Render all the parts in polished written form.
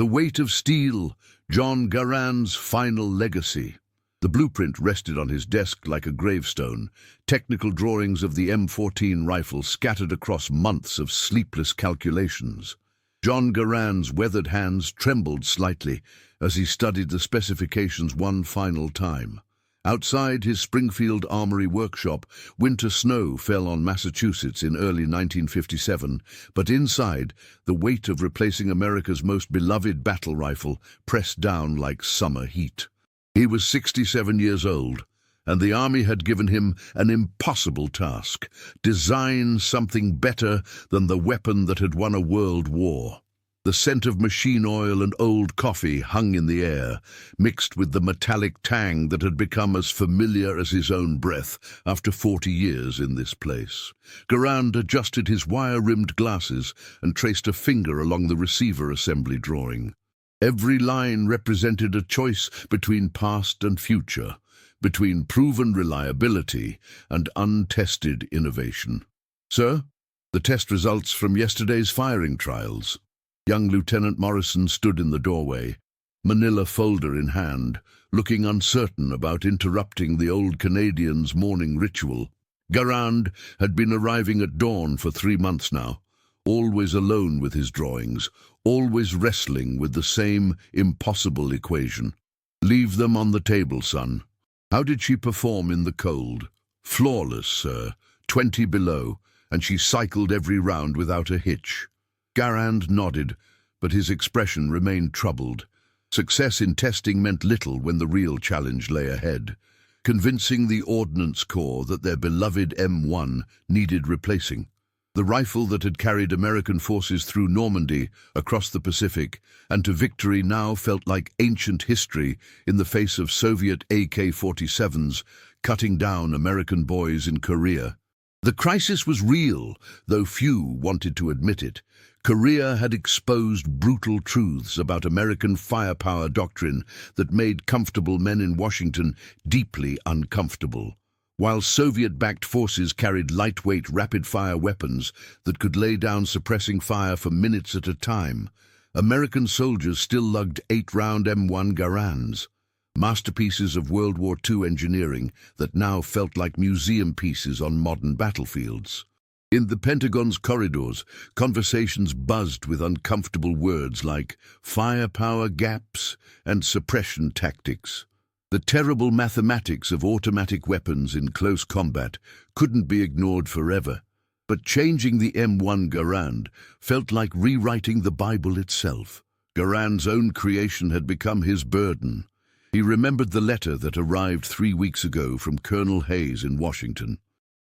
The Weight of Steel, John Garand's final legacy. The blueprint rested on his desk like a gravestone, technical drawings of the M14 rifle scattered across months of sleepless calculations. John Garand's weathered hands trembled slightly as he studied the specifications one final time. Outside his Springfield Armory workshop, winter snow fell on Massachusetts in early 1957, but inside, the weight of replacing America's most beloved battle rifle pressed down like summer heat. He was 67 years old, and the Army had given him an impossible task: design something better than the weapon that had won a world war. The scent of machine oil and old coffee hung in the air, mixed with the metallic tang that had become as familiar as his own breath after 40 years in this place. Garand adjusted his wire-rimmed glasses and traced a finger along the receiver assembly drawing. Every line represented a choice between past and future, between proven reliability and untested innovation. "Sir, the test results from yesterday's firing trials." Young Lieutenant Morrison stood in the doorway, manila folder in hand, looking uncertain about interrupting the old Canadian's morning ritual. Garand had been arriving at dawn for 3 months now, always alone with his drawings, always wrestling with the same impossible equation. "Leave them on the table, son." "How did she perform in the cold?" "Flawless, sir. 20 below, and she cycled every round without a hitch." Garand nodded, but his expression remained troubled. Success in testing meant little when the real challenge lay ahead: convincing the Ordnance Corps that their beloved M1 needed replacing. The rifle that had carried American forces through Normandy, across the Pacific, and to victory now felt like ancient history in the face of Soviet AK-47s cutting down American boys in Korea. The crisis was real, though few wanted to admit it. Korea had exposed brutal truths about American firepower doctrine that made comfortable men in Washington deeply uncomfortable. While Soviet-backed forces carried lightweight, rapid-fire weapons that could lay down suppressing fire for minutes at a time, American soldiers still lugged 8-round M1 Garands, masterpieces of World War II engineering that now felt like museum pieces on modern battlefields. In the Pentagon's corridors, conversations buzzed with uncomfortable words like firepower gaps and suppression tactics. The terrible mathematics of automatic weapons in close combat couldn't be ignored forever, but changing the M1 Garand felt like rewriting the Bible itself. Garand's own creation had become his burden. He remembered the letter that arrived 3 weeks ago from Colonel Hayes in Washington.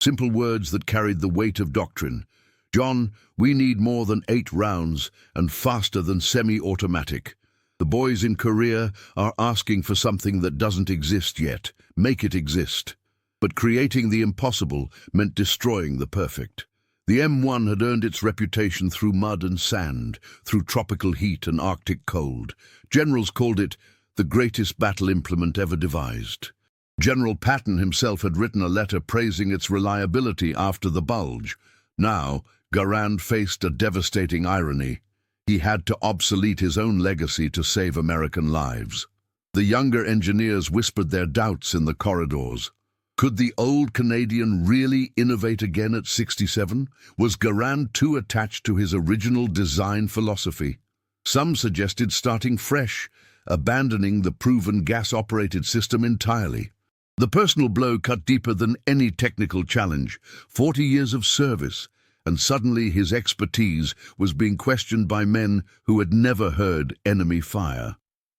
Simple words that carried the weight of doctrine. "John, we need more than 8 rounds and faster than semi-automatic. The boys in Korea are asking for something that doesn't exist yet. Make it exist." But creating the impossible meant destroying the perfect. The M1 had earned its reputation through mud and sand, through tropical heat and Arctic cold. Generals called it the greatest battle implement ever devised. General Patton himself had written a letter praising its reliability after the bulge. Now, Garand faced a devastating irony. He had to obsolete his own legacy to save American lives. The younger engineers whispered their doubts in the corridors. Could the old Canadian really innovate again at 67? Was Garand too attached to his original design philosophy? Some suggested starting fresh, abandoning the proven gas-operated system entirely. The personal blow cut deeper than any technical challenge. 40 years of service, and suddenly his expertise was being questioned by men who had never heard enemy fire.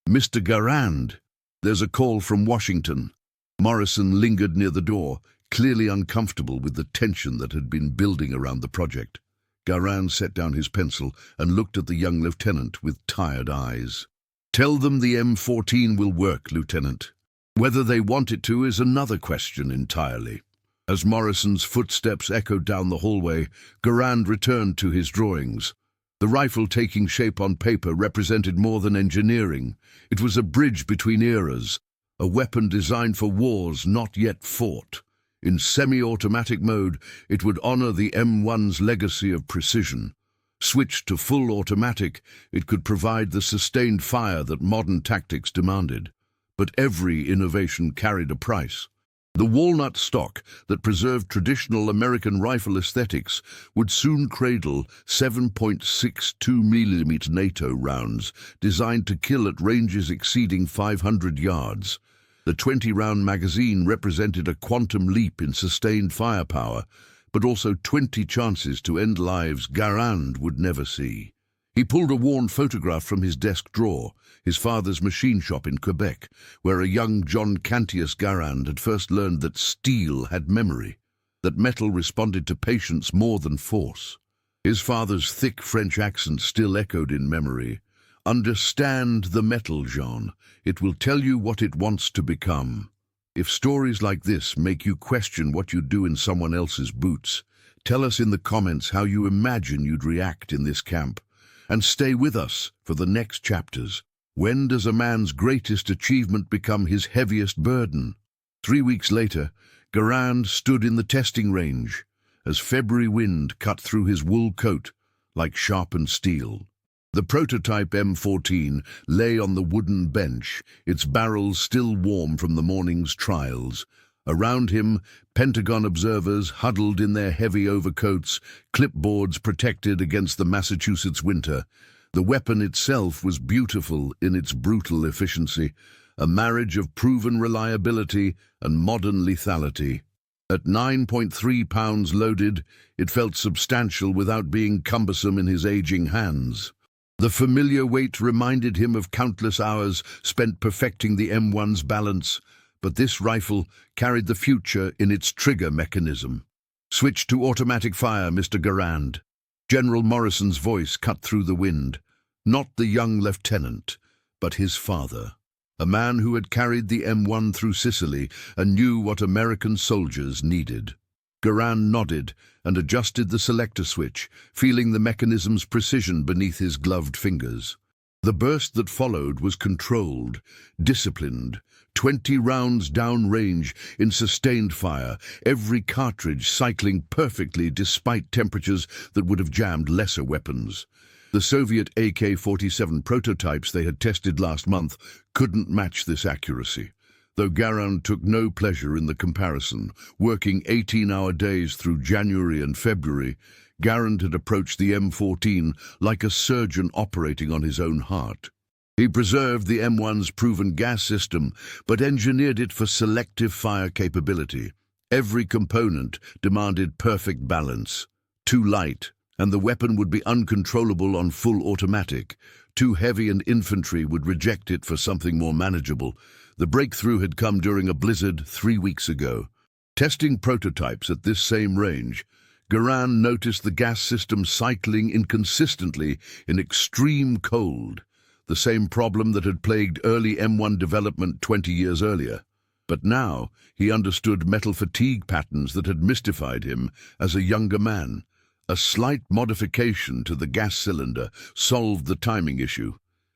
"Mr. Garand, there's a call from Washington." Morrison lingered near the door, clearly uncomfortable with the tension that had been building around the project. Garand set down his pencil and looked at the young lieutenant with tired eyes. "Tell them the M14 will work, Lieutenant. Whether they want it to is another question entirely." As Morrison's footsteps echoed down the hallway, Garand returned to his drawings. The rifle taking shape on paper represented more than engineering. It was a bridge between eras, a weapon designed for wars not yet fought. In semi-automatic mode, it would honor the M1's legacy of precision. Switched to full automatic, it could provide the sustained fire that modern tactics demanded. But every innovation carried a price. The walnut stock that preserved traditional American rifle aesthetics would soon cradle 7.62mm NATO rounds designed to kill at ranges exceeding 500 yards. The 20-round magazine represented a quantum leap in sustained firepower, but also 20 chances to end lives Garand would never see. He pulled a worn photograph from his desk drawer, his father's machine shop in Quebec, where a young John Cantius Garand had first learned that steel had memory, that metal responded to patience more than force. His father's thick French accent still echoed in memory. "Understand the metal, Jean. It will tell you what it wants to become." If stories like this make you question what you'd do in someone else's boots, tell us in the comments how you imagine you'd react in this camp. And stay with us for the next chapters. When does a man's greatest achievement become his heaviest burden? 3 weeks later, Garand stood in the testing range as February wind cut through his wool coat like sharpened steel. The prototype M14 lay on the wooden bench, its barrels still warm from the morning's trials. Around him, Pentagon observers huddled in their heavy overcoats, clipboards protected against the Massachusetts winter. The weapon itself was beautiful in its brutal efficiency, a marriage of proven reliability and modern lethality. At 9.3 pounds loaded, it felt substantial without being cumbersome in his aging hands. The familiar weight reminded him of countless hours spent perfecting the M1's balance, but this rifle carried the future in its trigger mechanism. "Switch to automatic fire, Mr. Garand." General Morrison's voice cut through the wind. Not the young lieutenant, but his father. A man who had carried the M1 through Sicily and knew what American soldiers needed. Garand nodded and adjusted the selector switch, feeling the mechanism's precision beneath his gloved fingers. The burst that followed was controlled, disciplined, 20 rounds downrange in sustained fire, every cartridge cycling perfectly despite temperatures that would have jammed lesser weapons. The Soviet AK-47 prototypes they had tested last month couldn't match this accuracy, though Garand took no pleasure in the comparison. Working 18-hour days through January and February, Garand had approached the M14 like a surgeon operating on his own heart. He preserved the M1's proven gas system, but engineered it for selective fire capability. Every component demanded perfect balance. Too light, and the weapon would be uncontrollable on full automatic. Too heavy, and infantry would reject it for something more manageable. The breakthrough had come during a blizzard 3 weeks ago. Testing prototypes at this same range, Garand noticed the gas system cycling inconsistently in extreme cold, the same problem that had plagued early M1 development 20 years earlier. But now he understood metal fatigue patterns that had mystified him as a younger man. A slight modification to the gas cylinder solved the timing issue,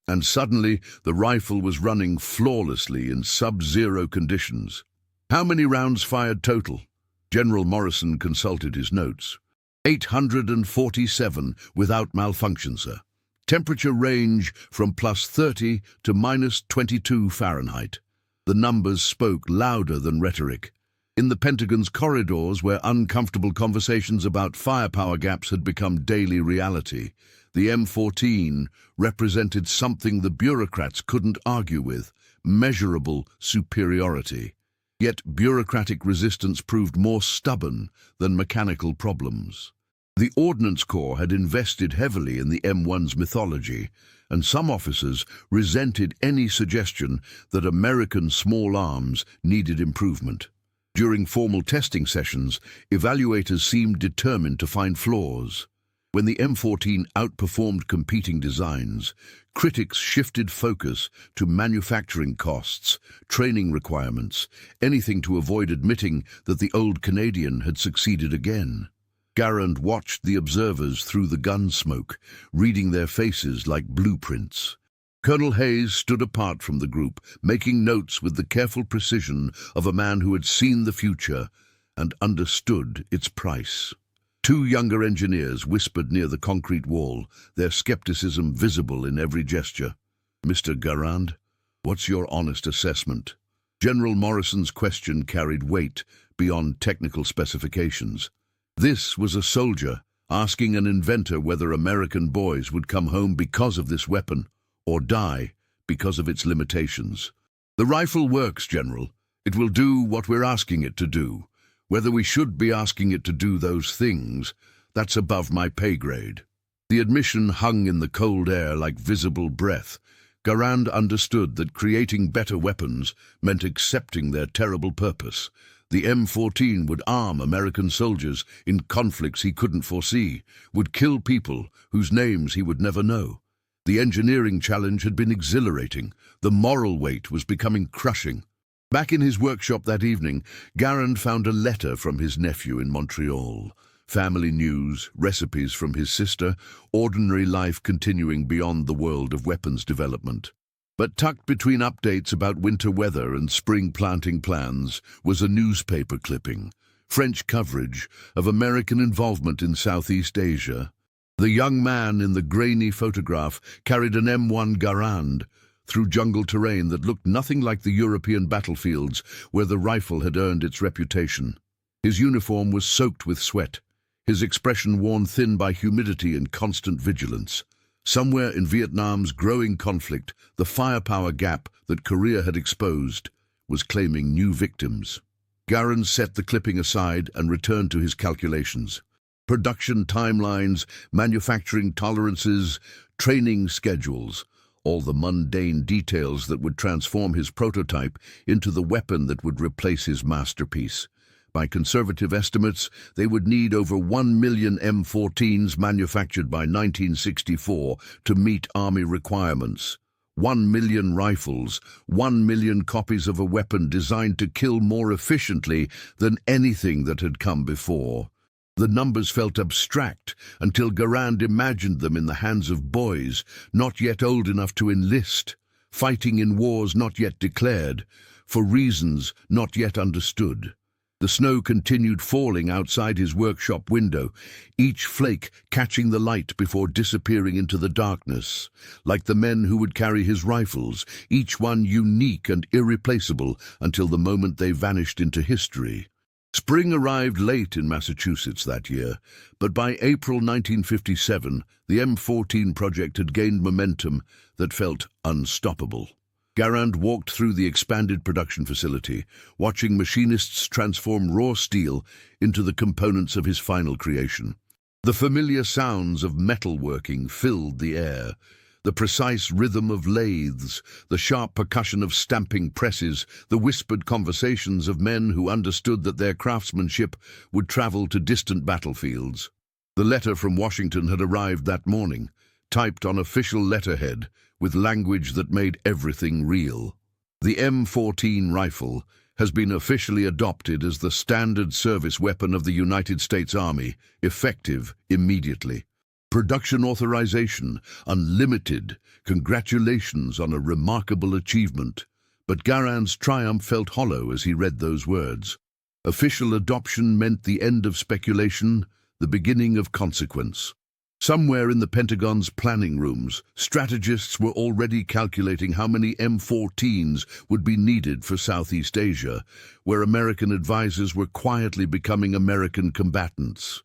and suddenly the rifle was running flawlessly in sub-zero conditions. "How many rounds fired total?" General Morrison consulted his notes. 847 without malfunction, sir. Temperature range from +30 to -22 Fahrenheit. The numbers spoke louder than rhetoric. In the Pentagon's corridors, where uncomfortable conversations about firepower gaps had become daily reality, the M14 represented something the bureaucrats couldn't argue with: measurable superiority. Yet bureaucratic resistance proved more stubborn than mechanical problems. The Ordnance Corps had invested heavily in the M1's mythology, and some officers resented any suggestion that American small arms needed improvement. During formal testing sessions, evaluators seemed determined to find flaws. When the M14 outperformed competing designs, critics shifted focus to manufacturing costs, training requirements, anything to avoid admitting that the old Canadian had succeeded again. Garand watched the observers through the gun smoke, reading their faces like blueprints. Colonel Hayes stood apart from the group, making notes with the careful precision of a man who had seen the future and understood its price. Two younger engineers whispered near the concrete wall, their skepticism visible in every gesture. "Mr. Garand, what's your honest assessment?" General Morrison's question carried weight beyond technical specifications. This was a soldier asking an inventor whether American boys would come home because of this weapon or die because of its limitations. "The rifle works, General. It will do what we're asking it to do. Whether we should be asking it to do those things, that's above my pay grade." The admission hung in the cold air like visible breath. Garand understood that creating better weapons meant accepting their terrible purpose. The M14 would arm American soldiers in conflicts he couldn't foresee, would kill people whose names he would never know. The engineering challenge had been exhilarating. The moral weight was becoming crushing. Back in his workshop that evening, Garand found a letter from his nephew in Montreal. Family news, recipes from his sister, ordinary life continuing beyond the world of weapons development. But tucked between updates about winter weather and spring planting plans was a newspaper clipping, French coverage of American involvement in Southeast Asia. The young man in the grainy photograph carried an M1 Garand through jungle terrain that looked nothing like the European battlefields where the rifle had earned its reputation. His uniform was soaked with sweat, his expression worn thin by humidity and constant vigilance. Somewhere in Vietnam's growing conflict, the firepower gap that Korea had exposed was claiming new victims. Garand set the clipping aside and returned to his calculations. Production timelines, manufacturing tolerances, training schedules, all the mundane details that would transform his prototype into the weapon that would replace his masterpiece. By conservative estimates, they would need over 1 million M14s manufactured by 1964 to meet Army requirements. 1 million rifles, 1 million copies of a weapon designed to kill more efficiently than anything that had come before. The numbers felt abstract until Garand imagined them in the hands of boys not yet old enough to enlist, fighting in wars not yet declared, for reasons not yet understood. The snow continued falling outside his workshop window, each flake catching the light before disappearing into the darkness. Like the men who would carry his rifles, each one unique and irreplaceable until the moment they vanished into history. Spring arrived late in Massachusetts that year, but by April 1957, the M14 project had gained momentum that felt unstoppable. Garand walked through the expanded production facility, watching machinists transform raw steel into the components of his final creation. The familiar sounds of metalworking filled the air, the precise rhythm of lathes, the sharp percussion of stamping presses, the whispered conversations of men who understood that their craftsmanship would travel to distant battlefields. The letter from Washington had arrived that morning, typed on official letterhead, with language that made everything real. The M14 rifle has been officially adopted as the standard service weapon of the United States Army, effective immediately. Production authorization, unlimited. Congratulations on a remarkable achievement. But Garand's triumph felt hollow as he read those words. Official adoption meant the end of speculation, the beginning of consequence. Somewhere in the Pentagon's planning rooms, strategists were already calculating how many M14s would be needed for Southeast Asia, where American advisors were quietly becoming American combatants.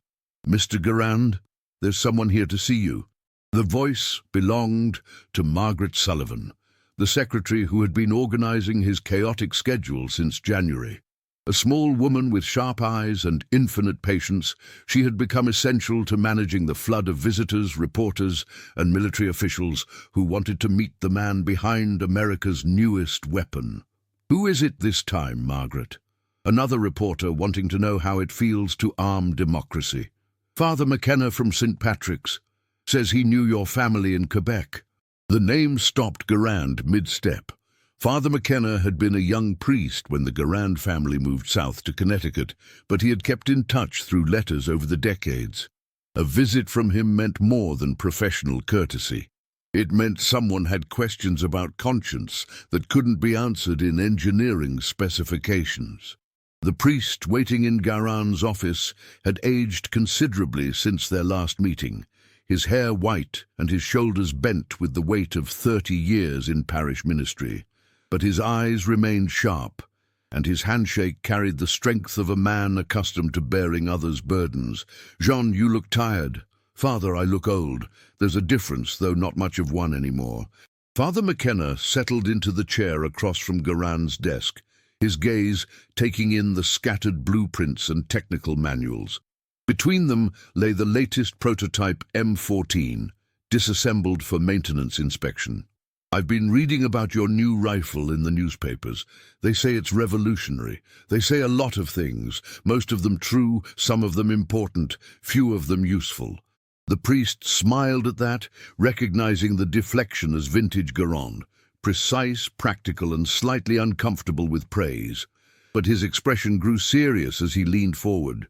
"Mr. Garand, there's someone here to see you." The voice belonged to Margaret Sullivan, the secretary who had been organizing his chaotic schedule since January. A small woman with sharp eyes and infinite patience, she had become essential to managing the flood of visitors, reporters, and military officials who wanted to meet the man behind America's newest weapon. "Who is it this time, Margaret?" Another reporter wanting to know how it feels to arm democracy. "Father McKenna from St. Patrick's. Says he knew your family in Quebec." The name stopped Garand mid-step. Father McKenna had been a young priest when the Garand family moved south to Connecticut, but he had kept in touch through letters over the decades. A visit from him meant more than professional courtesy. It meant someone had questions about conscience that couldn't be answered in engineering specifications. The priest waiting in Garan's office had aged considerably since their last meeting, his hair white and his shoulders bent with the weight of 30 years in parish ministry. But his eyes remained sharp, and his handshake carried the strength of a man accustomed to bearing others' burdens. "Jean, you look tired." "Father, I look old. There's a difference, though not much of one anymore." Father McKenna settled into the chair across from Garan's desk, his gaze taking in the scattered blueprints and technical manuals. Between them lay the latest prototype M14, disassembled for maintenance inspection. "I've been reading about your new rifle in the newspapers. They say it's revolutionary. They say a lot of things, most of them true, some of them important, few of them useful." The priest smiled at that, recognizing the deflection as vintage Garand, precise, practical, and slightly uncomfortable with praise. But his expression grew serious as he leaned forward.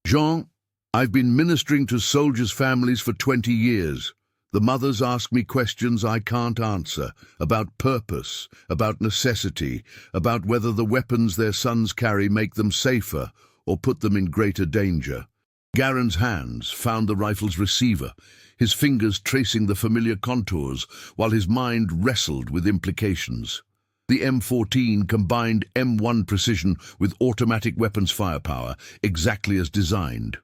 "Jean, I've been ministering to soldiers' families for 20 years. The mothers ask me questions I can't answer, about purpose, about necessity, about whether the weapons their sons carry make them safer or put them in greater danger." Garan's hands found the rifle's receiver, his fingers tracing the familiar contours, while his mind wrestled with implications. The M14 combined M1 precision with automatic weapons firepower, exactly as designed.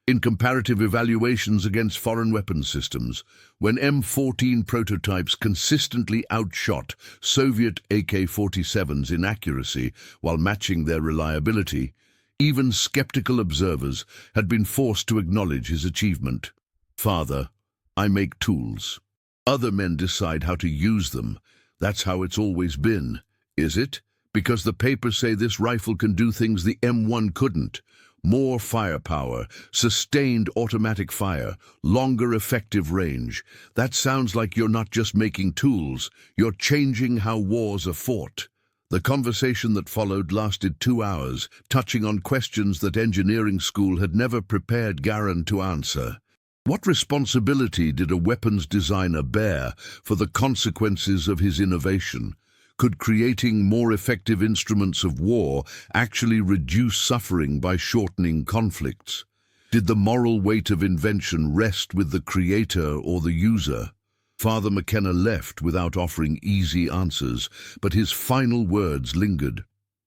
In comparative evaluations against foreign weapons systems, when M14 prototypes consistently outshot Soviet AK-47s in accuracy while matching their reliability, even skeptical observers had been forced to acknowledge his achievement. "Father, I make tools. Other men decide how to use them. That's how it's always been. Is it? Because the papers say this rifle can do things the M1 couldn't. More firepower, sustained automatic fire, longer effective range. That sounds like you're not just making tools, you're changing how wars are fought." The conversation that followed lasted 2 hours, touching on questions that engineering school had never prepared Garan to answer. What responsibility did a weapons designer bear for the consequences of his innovation? Could creating more effective instruments of war actually reduce suffering by shortening conflicts? Did the moral weight of invention rest with the creator or the user? Father McKenna left without offering easy answers, but his final words lingered.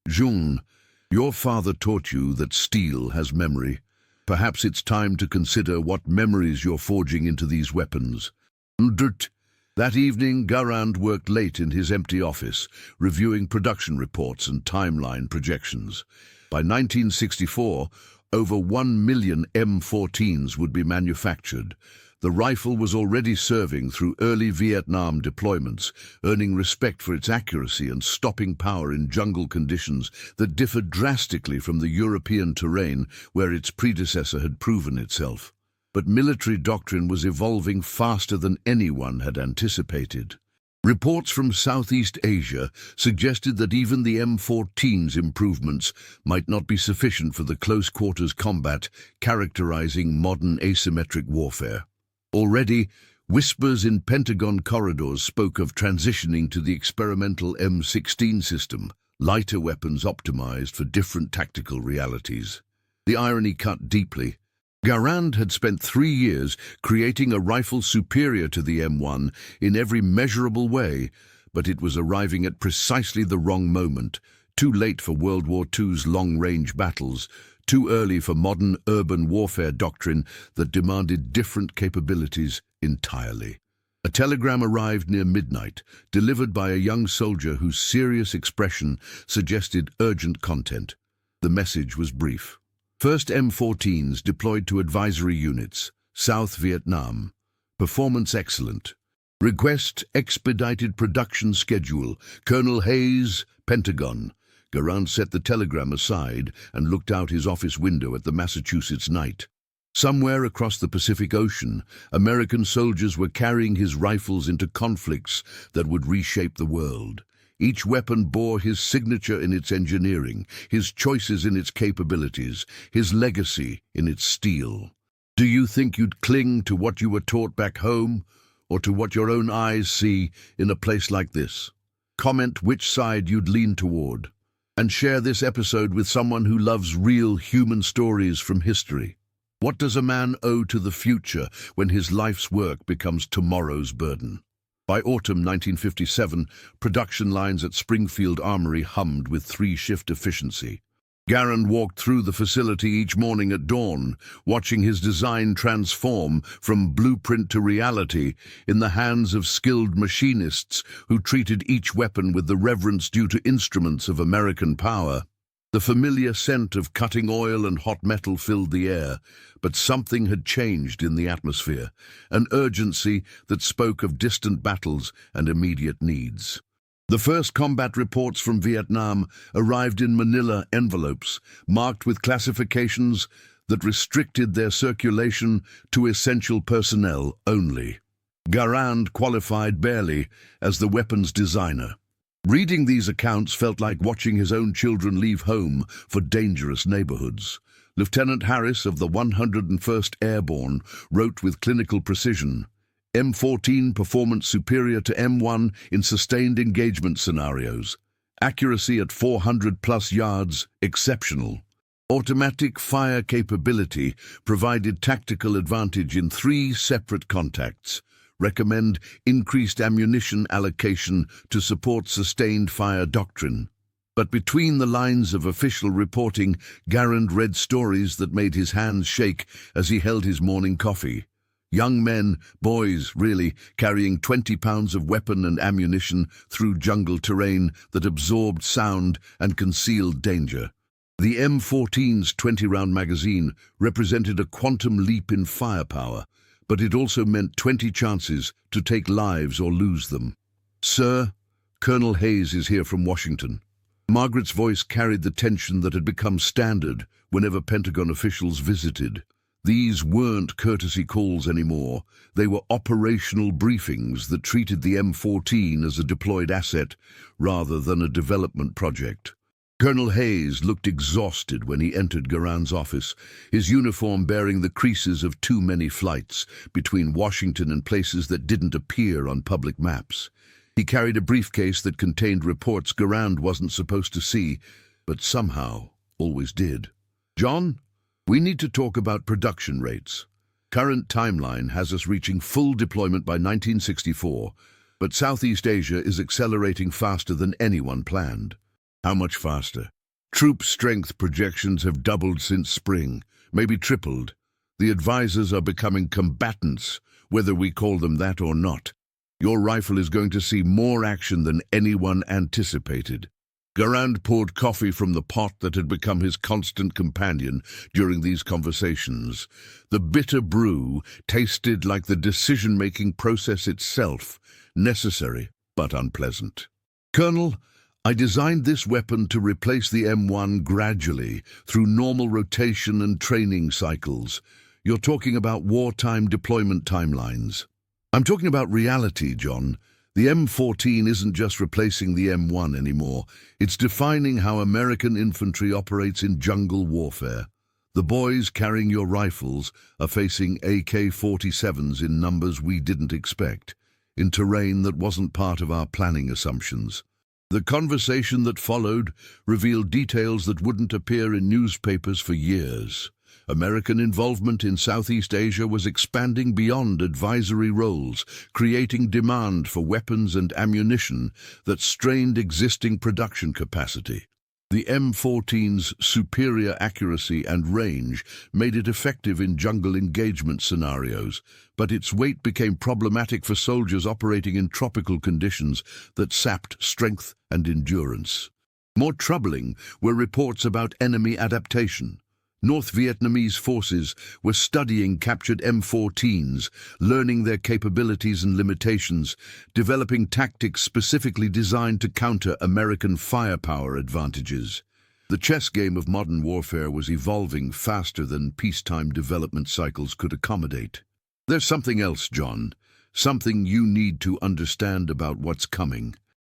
"Jean, your father taught you that steel has memory. Perhaps it's time to consider what memories you're forging into these weapons." That evening, Garand worked late in his empty office, reviewing production reports and timeline projections. By 1964, over 1 million M14s would be manufactured. The rifle was already serving through early Vietnam deployments, earning respect for its accuracy and stopping power in jungle conditions that differed drastically from the European terrain where its predecessor had proven itself. But military doctrine was evolving faster than anyone had anticipated. Reports from Southeast Asia suggested that even the M14's improvements might not be sufficient for the close-quarters combat characterizing modern asymmetric warfare. Already, whispers in Pentagon corridors spoke of transitioning to the experimental M16 system, lighter weapons optimized for different tactical realities. The irony cut deeply. Garand had spent 3 years creating a rifle superior to the M1 in every measurable way, but it was arriving at precisely the wrong moment, too late for World War II's long-range battles, too early for modern urban warfare doctrine that demanded different capabilities entirely. A telegram arrived near midnight, delivered by a young soldier whose serious expression suggested urgent content. The message was brief. First M14s deployed to advisory units, South Vietnam. Performance excellent. Request expedited production schedule. Colonel Hayes, Pentagon. Garand set the telegram aside and looked out his office window at the Massachusetts night. Somewhere across the Pacific Ocean, American soldiers were carrying his rifles into conflicts that would reshape the world. Each weapon bore his signature in its engineering, his choices in its capabilities, his legacy in its steel. Do you think you'd cling to what you were taught back home, or to what your own eyes see in a place like this? Comment which side you'd lean toward. and share this episode with someone who loves real human stories from history. What does a man owe to the future when his life's work becomes tomorrow's burden? By autumn 1957, production lines at Springfield Armory hummed with three-shift efficiency. Garand walked through the facility each morning at dawn, watching his design transform from blueprint to reality in the hands of skilled machinists who treated each weapon with the reverence due to instruments of American power. The familiar scent of cutting oil and hot metal filled the air, but something had changed in the atmosphere, an urgency that spoke of distant battles and immediate needs. The first combat reports from Vietnam arrived in manila envelopes, marked with classifications that restricted their circulation to essential personnel only. Garand qualified barely as the weapons designer. Reading these accounts felt like watching his own children leave home for dangerous neighborhoods. Lieutenant Harris of the 101st Airborne wrote with clinical precision, M14 performance superior to M1 in sustained engagement scenarios. Accuracy at 400+ yards, exceptional. Automatic fire capability provided tactical advantage in 3 separate contacts. Recommend increased ammunition allocation to support sustained fire doctrine. But between the lines of official reporting, Garand read stories that made his hands shake as he held his morning coffee. Young men, boys really, carrying 20 pounds of weapon and ammunition through jungle terrain that absorbed sound and concealed danger. The M14's 20-round magazine represented a quantum leap in firepower, but it also meant 20 chances to take lives or lose them. "Sir, Colonel Hayes is here from Washington." Margaret's voice carried the tension that had become standard whenever Pentagon officials visited. These weren't courtesy calls anymore. They were operational briefings that treated the M14 as a deployed asset rather than a development project. Colonel Hayes looked exhausted when he entered Garand's office, his uniform bearing the creases of too many flights between Washington and places that didn't appear on public maps. He carried a briefcase that contained reports Garand wasn't supposed to see, but somehow always did. "John, we need to talk about production rates. Current timeline has us reaching full deployment by 1964, but Southeast Asia is accelerating faster than anyone planned." "How much faster?" "Troop strength projections have doubled since spring, maybe tripled. The advisors are becoming combatants, whether we call them that or not. Your rifle is going to see more action than anyone anticipated." Garand poured coffee from the pot that had become his constant companion during these conversations. The bitter brew tasted like the decision-making process itself, necessary but unpleasant. "Colonel, I designed this weapon to replace the M1 gradually, through normal rotation and training cycles. You're talking about wartime deployment timelines." "I'm talking about reality, John. The M14 isn't just replacing the M1 anymore. It's defining how American infantry operates in jungle warfare. The boys carrying your rifles are facing AK-47s in numbers we didn't expect, in terrain that wasn't part of our planning assumptions." The conversation that followed revealed details that wouldn't appear in newspapers for years. American involvement in Southeast Asia was expanding beyond advisory roles, creating demand for weapons and ammunition that strained existing production capacity. The M14's superior accuracy and range made it effective in jungle engagement scenarios, but its weight became problematic for soldiers operating in tropical conditions that sapped strength and endurance. More troubling were reports about enemy adaptation. North Vietnamese forces were studying captured M14s, learning their capabilities and limitations, developing tactics specifically designed to counter American firepower advantages. The chess game of modern warfare was evolving faster than peacetime development cycles could accommodate. There's something else, John, something you need to understand about what's coming.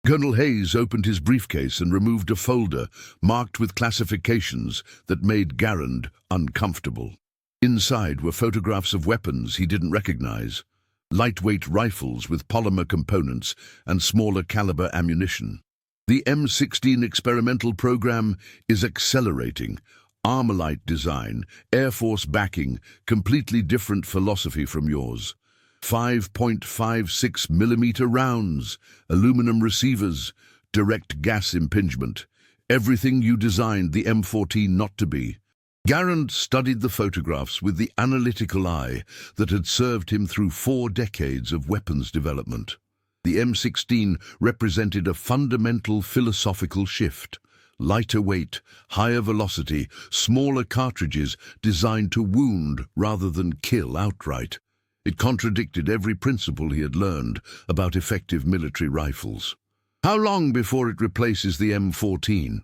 Colonel Hayes opened his briefcase and removed a folder marked with classifications that made Garand uncomfortable. Inside were photographs of weapons he didn't recognize, lightweight rifles with polymer components and smaller caliber ammunition. The M16 experimental program is accelerating. Armalite design, Air Force backing, completely different philosophy from yours. 5.56mm rounds, aluminum receivers, direct gas impingement. Everything you designed the M14 not to be. Garand studied the photographs with the analytical eye that had served him through 4 decades of weapons development. The M16 represented a fundamental philosophical shift. Lighter weight, higher velocity, smaller cartridges designed to wound rather than kill outright. It contradicted every principle he had learned about effective military rifles. How long before it replaces the M14?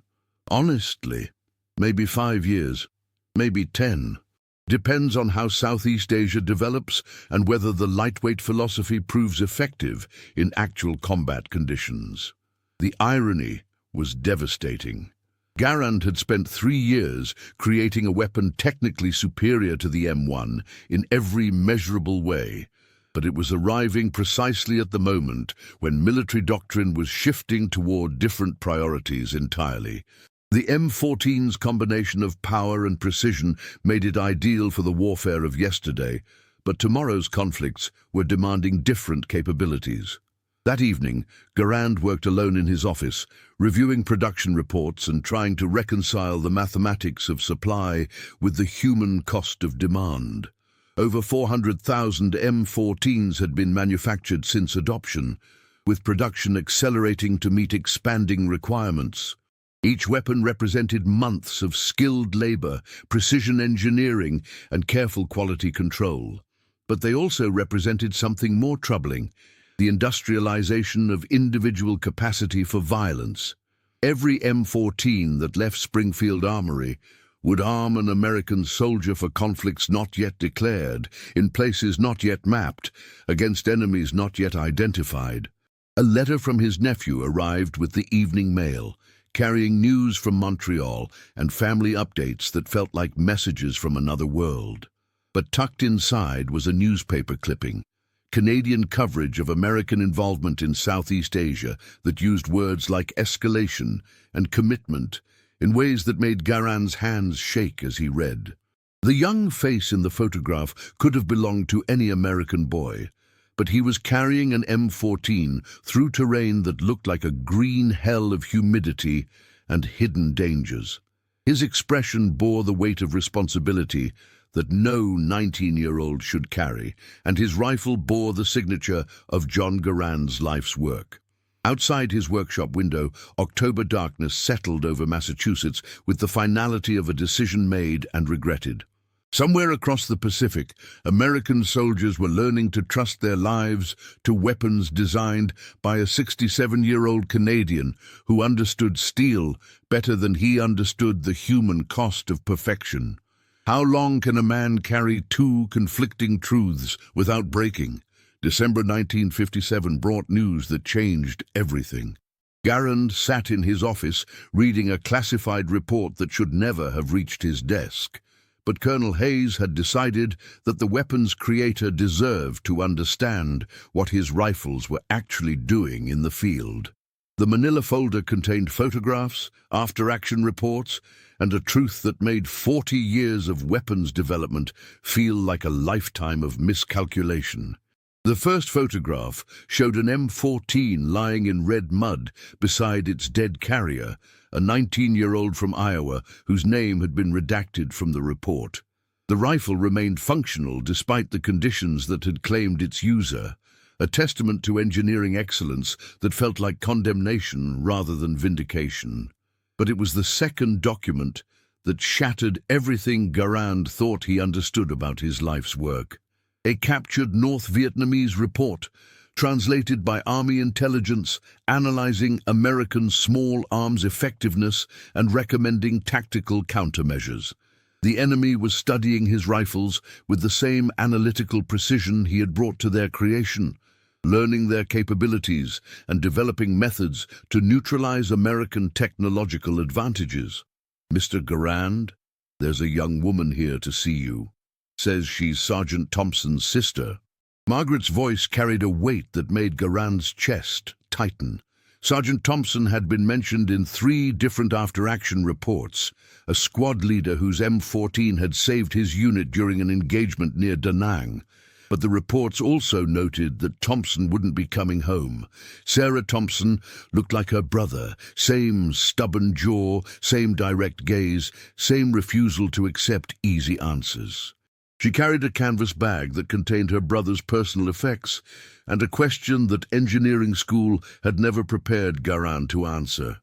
Honestly, maybe 5 years, maybe 10. Depends on how Southeast Asia develops and whether the lightweight philosophy proves effective in actual combat conditions. The irony was devastating. Garand had spent 3 years creating a weapon technically superior to the M1 in every measurable way, but it was arriving precisely at the moment when military doctrine was shifting toward different priorities entirely. The M14's combination of power and precision made it ideal for the warfare of yesterday, but tomorrow's conflicts were demanding different capabilities. That evening, Garand worked alone in his office, reviewing production reports and trying to reconcile the mathematics of supply with the human cost of demand. Over 400,000 M14s had been manufactured since adoption, with production accelerating to meet expanding requirements. Each weapon represented months of skilled labor, precision engineering, and careful quality control. But they also represented something more troubling: the industrialization of individual capacity for violence. Every M14 that left Springfield Armory would arm an American soldier for conflicts not yet declared, in places not yet mapped, against enemies not yet identified. A letter from his nephew arrived with the evening mail, carrying news from Montreal and family updates that felt like messages from another world. But tucked inside was a newspaper clipping, Canadian coverage of American involvement in Southeast Asia that used words like escalation and commitment in ways that made Garand's hands shake as he read. The young face in the photograph could have belonged to any American boy, but he was carrying an M14 through terrain that looked like a green hell of humidity and hidden dangers. His expression bore the weight of responsibility that no 19-year-old should carry, and his rifle bore the signature of John Garand's life's work. Outside his workshop window, October darkness settled over Massachusetts with the finality of a decision made and regretted. Somewhere across the Pacific, American soldiers were learning to trust their lives to weapons designed by a 67-year-old Canadian who understood steel better than he understood the human cost of perfection. How long can a man carry 2 conflicting truths without breaking? December 1957 brought news that changed everything. Garand sat in his office reading a classified report that should never have reached his desk. But Colonel Hayes had decided that the weapon's creator deserved to understand what his rifles were actually doing in the field. The manila folder contained photographs, after-action reports, and a truth that made 40 years of weapons development feel like a lifetime of miscalculation. The first photograph showed an M14 lying in red mud beside its dead carrier, a 19-year-old from Iowa whose name had been redacted from the report. The rifle remained functional despite the conditions that had claimed its user, a testament to engineering excellence that felt like condemnation rather than vindication. But it was the second document that shattered everything Garand thought he understood about his life's work. A captured North Vietnamese report, translated by Army intelligence, analyzing American small arms effectiveness and recommending tactical countermeasures. The enemy was studying his rifles with the same analytical precision he had brought to their creation, learning their capabilities and developing methods to neutralize American technological advantages. "Mr. Garand, there's a young woman here to see you. Says she's Sergeant Thompson's sister." Margaret's voice carried a weight that made Garand's chest tighten. Sergeant Thompson had been mentioned in 3 different after-action reports, a squad leader whose M14 had saved his unit during an engagement near Da Nang. But the reports also noted that Thompson wouldn't be coming home. Sarah Thompson looked like her brother, same stubborn jaw, same direct gaze, same refusal to accept easy answers. She carried a canvas bag that contained her brother's personal effects and a question that engineering school had never prepared Garand to answer.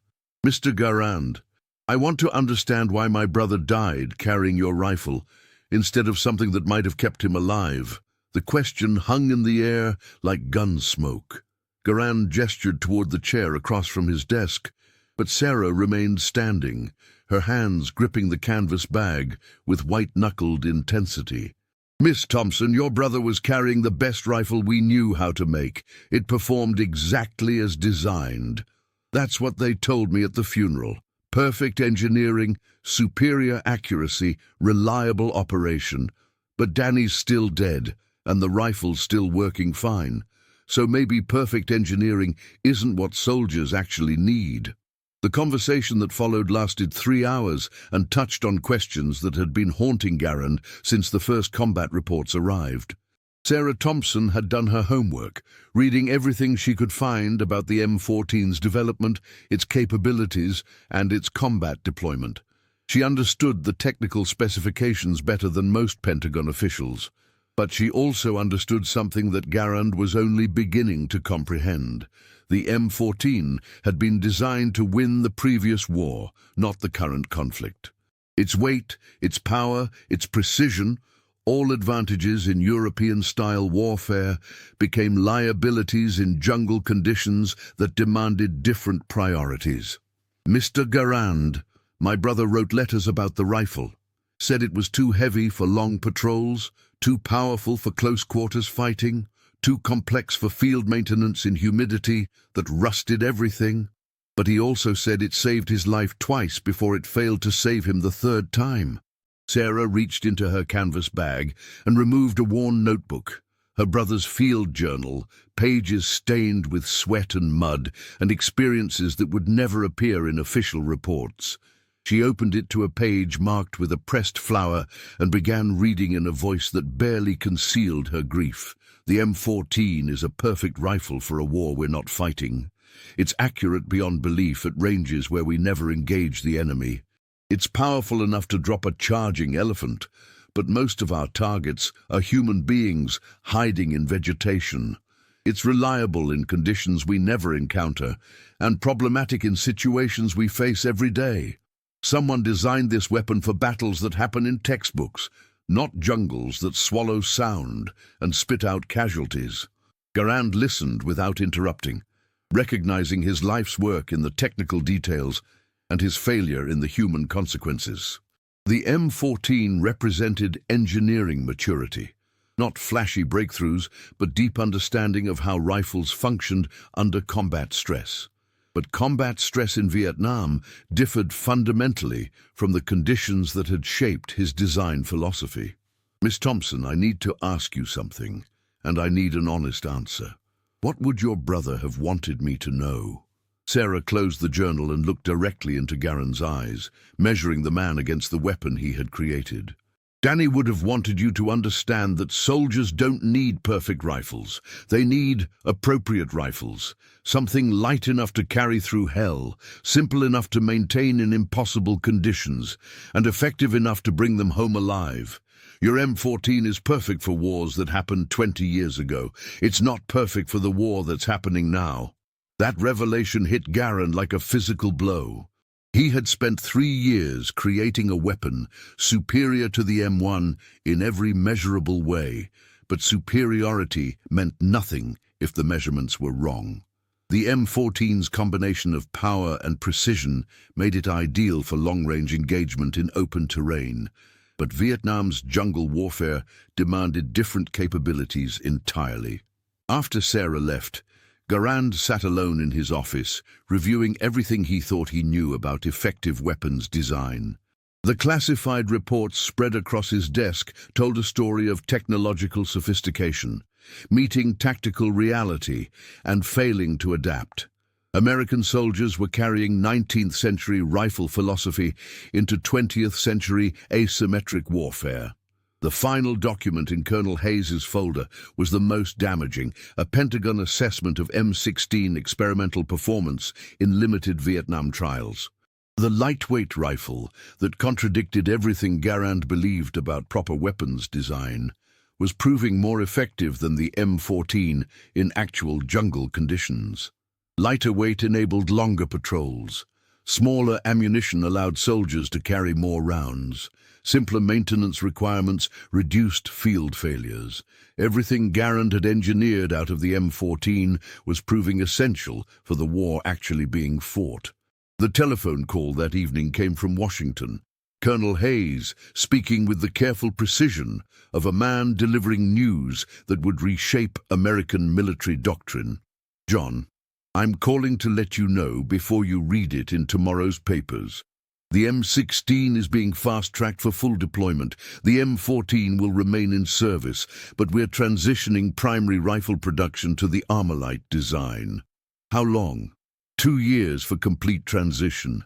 "Mr. Garand, I want to understand why my brother died carrying your rifle, instead of something that might have kept him alive." The question hung in the air like gun smoke. Garand gestured toward the chair across from his desk, but Sarah remained standing, her hands gripping the canvas bag with white-knuckled intensity. "Miss Thompson, your brother was carrying the best rifle we knew how to make. It performed exactly as designed. That's what they told me at the funeral. Perfect engineering, superior accuracy, reliable operation. But Danny's still dead, and the rifle's still working fine. So maybe perfect engineering isn't what soldiers actually need." The conversation that followed lasted 3 hours and touched on questions that had been haunting Garand since the first combat reports arrived. Sarah Thompson had done her homework, reading everything she could find about the M14's development, its capabilities, and its combat deployment. She understood the technical specifications better than most Pentagon officials. But she also understood something that Garand was only beginning to comprehend. The M14 had been designed to win the previous war, not the current conflict. Its weight, its power, its precision, all advantages in European-style warfare, became liabilities in jungle conditions that demanded different priorities. "Mr. Garand, my brother wrote letters about the rifle. Said it was too heavy for long patrols, too powerful for close-quarters fighting, too complex for field maintenance in humidity that rusted everything. But he also said it saved his life twice before it failed to save him the 3rd time." Sarah reached into her canvas bag and removed a worn notebook, her brother's field journal, pages stained with sweat and mud, and experiences that would never appear in official reports. She opened it to a page marked with a pressed flower and began reading in a voice that barely concealed her grief. "The M14 is a perfect rifle for a war we're not fighting. It's accurate beyond belief at ranges where we never engage the enemy. It's powerful enough to drop a charging elephant, but most of our targets are human beings hiding in vegetation. It's reliable in conditions we never encounter, and problematic in situations we face every day. Someone designed this weapon for battles that happen in textbooks, not jungles that swallow sound and spit out casualties." Garand listened without interrupting, recognizing his life's work in the technical details and his failure in the human consequences. The M14 represented engineering maturity, not flashy breakthroughs, but deep understanding of how rifles functioned under combat stress. But combat stress in Vietnam differed fundamentally from the conditions that had shaped his design philosophy. "Miss Thompson, I need to ask you something, and I need an honest answer. What would your brother have wanted me to know?" Sarah closed the journal and looked directly into Garand's eyes, measuring the man against the weapon he had created. "Danny would have wanted you to understand that soldiers don't need perfect rifles. They need appropriate rifles, something light enough to carry through hell, simple enough to maintain in impossible conditions, and effective enough to bring them home alive. Your M14 is perfect for wars that happened 20 years ago. It's not perfect for the war that's happening now." That revelation hit Garand like a physical blow. He had spent 3 years creating a weapon superior to the M1 in every measurable way, but superiority meant nothing if the measurements were wrong. The M14's combination of power and precision made it ideal for long-range engagement in open terrain, but Vietnam's jungle warfare demanded different capabilities entirely. After Sarah left, Garand sat alone in his office, reviewing everything he thought he knew about effective weapons design. The classified reports spread across his desk told a story of technological sophistication, meeting tactical reality and failing to adapt. American soldiers were carrying 19th century rifle philosophy into 20th century asymmetric warfare. The final document in Colonel Hayes's folder was the most damaging, a Pentagon assessment of M16 experimental performance in limited Vietnam trials. The lightweight rifle that contradicted everything Garand believed about proper weapons design was proving more effective than the M14 in actual jungle conditions. Lighter weight enabled longer patrols. Smaller ammunition allowed soldiers to carry more rounds. Simpler maintenance requirements reduced field failures. Everything Garand had engineered out of the M14 was proving essential for the war actually being fought. The telephone call that evening came from Washington. Colonel Hayes speaking with the careful precision of a man delivering news that would reshape American military doctrine. "John, I'm calling to let you know before you read it in tomorrow's papers. The M16 is being fast-tracked for full deployment. The M14 will remain in service, but we're transitioning primary rifle production to the Armalite design. How long? 2 years for complete transition.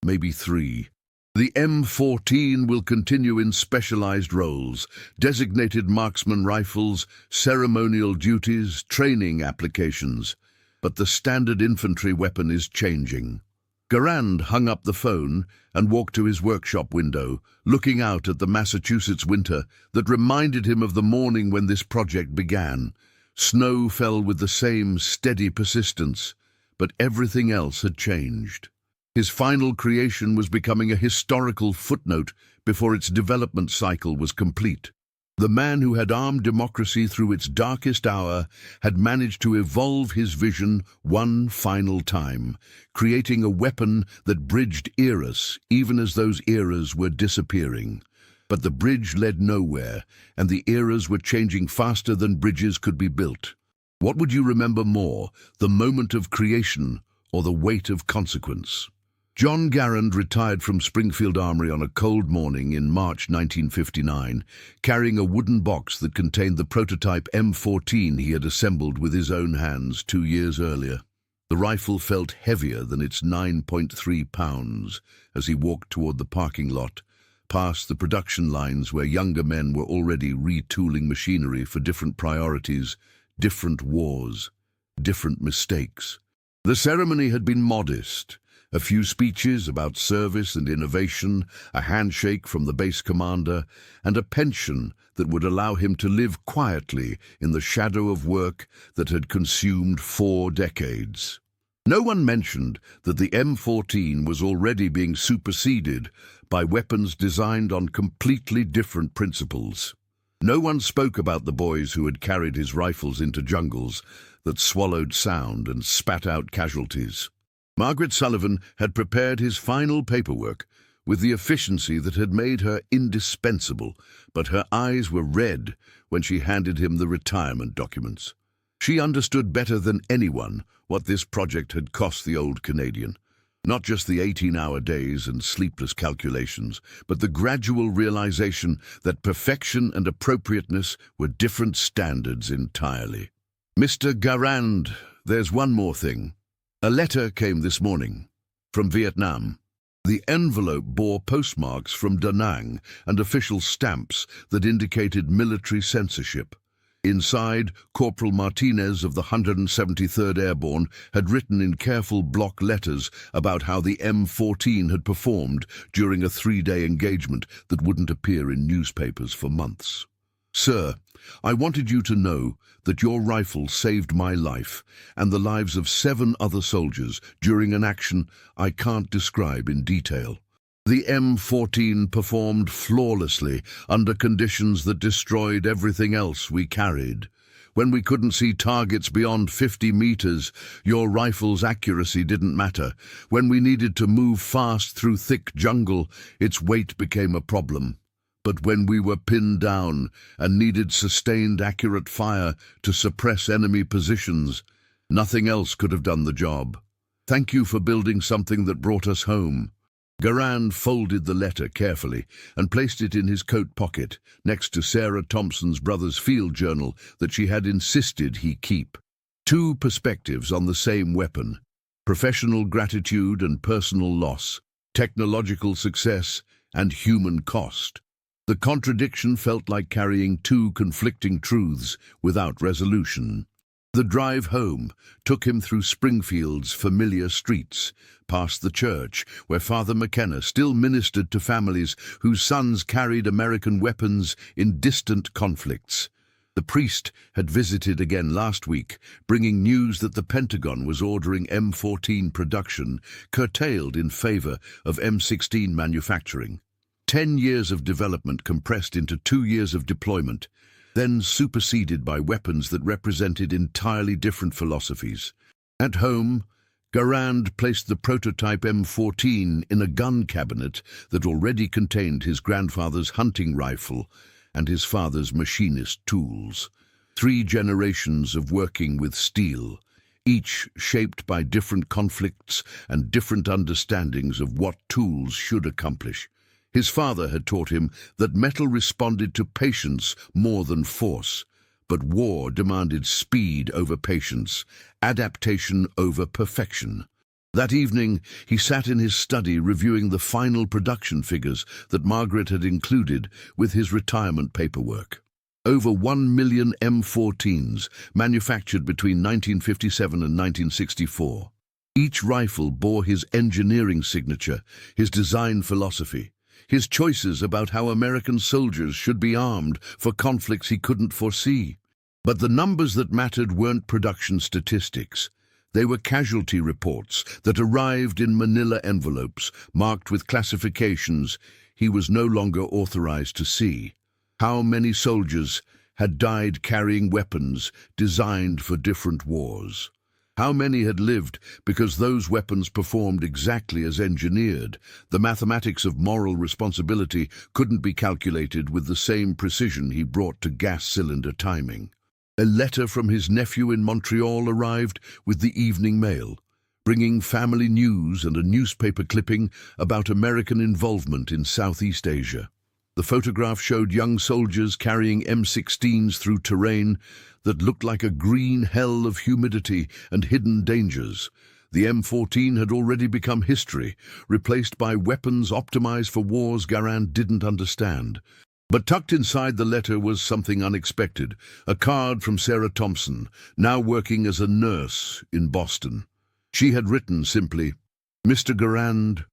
Maybe 3. The M14 will continue in specialized roles, designated marksman rifles, ceremonial duties, training applications. But the standard infantry weapon is changing." Garand hung up the phone and walked to his workshop window, looking out at the Massachusetts winter that reminded him of the morning when this project began. Snow fell with the same steady persistence, but everything else had changed. His final creation was becoming a historical footnote before its development cycle was complete. The man who had armed democracy through its darkest hour had managed to evolve his vision one final time, creating a weapon that bridged eras, even as those eras were disappearing. But the bridge led nowhere, and the eras were changing faster than bridges could be built. What would you remember more, the moment of creation or the weight of consequence? John Garand retired from Springfield Armory on a cold morning in March 1959, carrying a wooden box that contained the prototype M14 he had assembled with his own hands 2 years earlier. The rifle felt heavier than its 9.3 pounds as he walked toward the parking lot, past the production lines where younger men were already retooling machinery for different priorities, different wars, different mistakes. The ceremony had been modest. A few speeches about service and innovation, a handshake from the base commander, and a pension that would allow him to live quietly in the shadow of work that had consumed 4 decades. No one mentioned that the M14 was already being superseded by weapons designed on completely different principles. No one spoke about the boys who had carried his rifles into jungles that swallowed sound and spat out casualties. Margaret Sullivan had prepared his final paperwork with the efficiency that had made her indispensable, but her eyes were red when she handed him the retirement documents. She understood better than anyone what this project had cost the old Canadian. Not just the 18-hour days and sleepless calculations, but the gradual realization that perfection and appropriateness were different standards entirely. "Mr. Garand, there's one more thing. A letter came this morning from Vietnam. The envelope bore postmarks from Da Nang and official stamps that indicated military censorship. Inside, Corporal Martinez of the 173rd Airborne had written in careful block letters about how the M14 had performed during a 3-day engagement that wouldn't appear in newspapers for months. Sir, I wanted you to know that your rifle saved my life and the lives of 7 other soldiers during an action I can't describe in detail. The M14 performed flawlessly under conditions that destroyed everything else we carried. When we couldn't see targets beyond 50 meters, your rifle's accuracy didn't matter. When we needed to move fast through thick jungle, its weight became a problem. But when we were pinned down and needed sustained accurate fire to suppress enemy positions, nothing else could have done the job. Thank you for building something that brought us home." Garand folded the letter carefully and placed it in his coat pocket next to Sarah Thompson's brother's field journal that she had insisted he keep. 2 perspectives on the same weapon. professional gratitude and personal loss, technological success and human cost. The contradiction felt like carrying two conflicting truths without resolution. The drive home took him through Springfield's familiar streets, past the church where Father McKenna still ministered to families whose sons carried American weapons in distant conflicts. The priest had visited again last week, bringing news that the Pentagon was ordering M14 production curtailed in favor of M16 manufacturing. 10 years of development compressed into 2 years of deployment, then superseded by weapons that represented entirely different philosophies. At home, Garand placed the prototype M14 in a gun cabinet that already contained his grandfather's hunting rifle and his father's machinist tools. 3 generations of working with steel, each shaped by different conflicts and different understandings of what tools should accomplish. His father had taught him that metal responded to patience more than force, but war demanded speed over patience, adaptation over perfection. That evening, he sat in his study reviewing the final production figures that Margaret had included with his retirement paperwork. Over 1 million M14s manufactured between 1957 and 1964. Each rifle bore his engineering signature, his design philosophy, his choices about how American soldiers should be armed for conflicts he couldn't foresee. But the numbers that mattered weren't production statistics. They were casualty reports that arrived in manila envelopes marked with classifications he was no longer authorized to see. How many soldiers had died carrying weapons designed for different wars? How many had lived because those weapons performed exactly as engineered? The mathematics of moral responsibility couldn't be calculated with the same precision he brought to gas cylinder timing. A letter from his nephew in Montreal arrived with the evening mail, bringing family news and a newspaper clipping about American involvement in Southeast Asia. The photograph showed young soldiers carrying M16s through terrain that looked like a green hell of humidity and hidden dangers. The M14 had already become history, replaced by weapons optimized for wars Garand didn't understand. But tucked inside the letter was something unexpected, a card from Sarah Thompson, now working as a nurse in Boston. She had written simply, "Mr. Garand,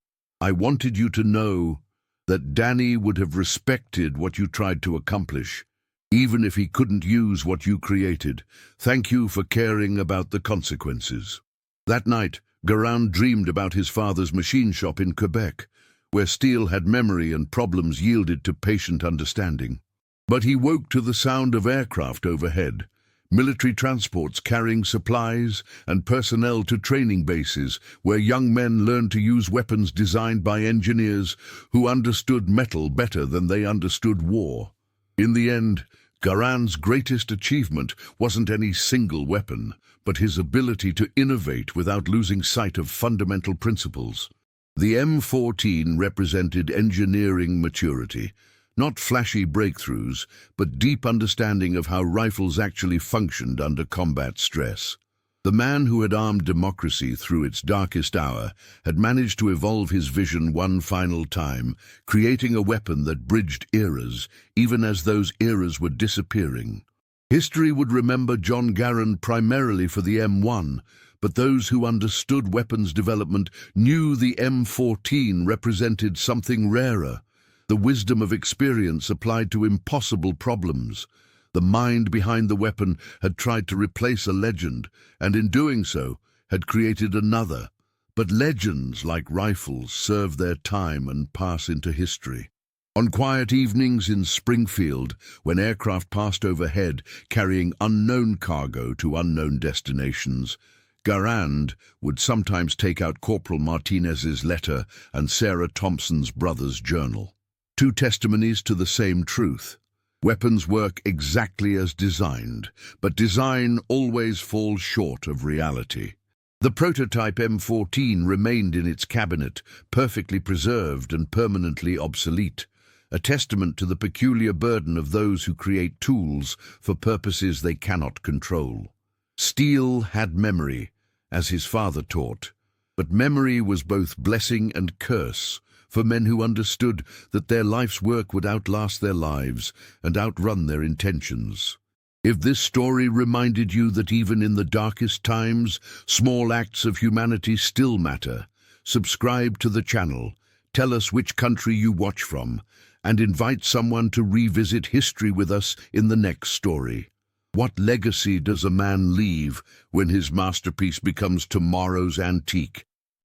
I wanted you to know that Danny would have respected what you tried to accomplish, even if he couldn't use what you created. Thank you for caring about the consequences." That night, Garand dreamed about his father's machine shop in Quebec, where steel had memory and problems yielded to patient understanding. But he woke to the sound of aircraft overhead, military transports carrying supplies and personnel to training bases where young men learned to use weapons designed by engineers who understood metal better than they understood war. In the end, Garand's greatest achievement wasn't any single weapon, but his ability to innovate without losing sight of fundamental principles. The M14 represented engineering maturity, not flashy breakthroughs, but deep understanding of how rifles actually functioned under combat stress. The man who had armed democracy through its darkest hour had managed to evolve his vision one final time, creating a weapon that bridged eras, even as those eras were disappearing. History would remember John Garand primarily for the M1, but those who understood weapons development knew the M14 represented something rarer, the wisdom of experience applied to impossible problems. The mind behind the weapon had tried to replace a legend, and in doing so, had created another. But legends, like rifles, serve their time and pass into history. On quiet evenings in Springfield, when aircraft passed overhead carrying unknown cargo to unknown destinations, Garand would sometimes take out Corporal Martinez's letter and Sarah Thompson's brother's journal. 2 testimonies to the same truth. Weapons work exactly as designed, but design always falls short of reality. The prototype M14 remained in its cabinet, perfectly preserved and permanently obsolete, a testament to the peculiar burden of those who create tools for purposes they cannot control. Steel had memory, as his father taught, But memory was both blessing and curse for men who understood that their life's work would outlast their lives and outrun their intentions. If this story reminded you that even in the darkest times, small acts of humanity still matter, subscribe to the channel, tell us which country you watch from, and invite someone to revisit history with us in the next story. What legacy does a man leave when his masterpiece becomes tomorrow's antique?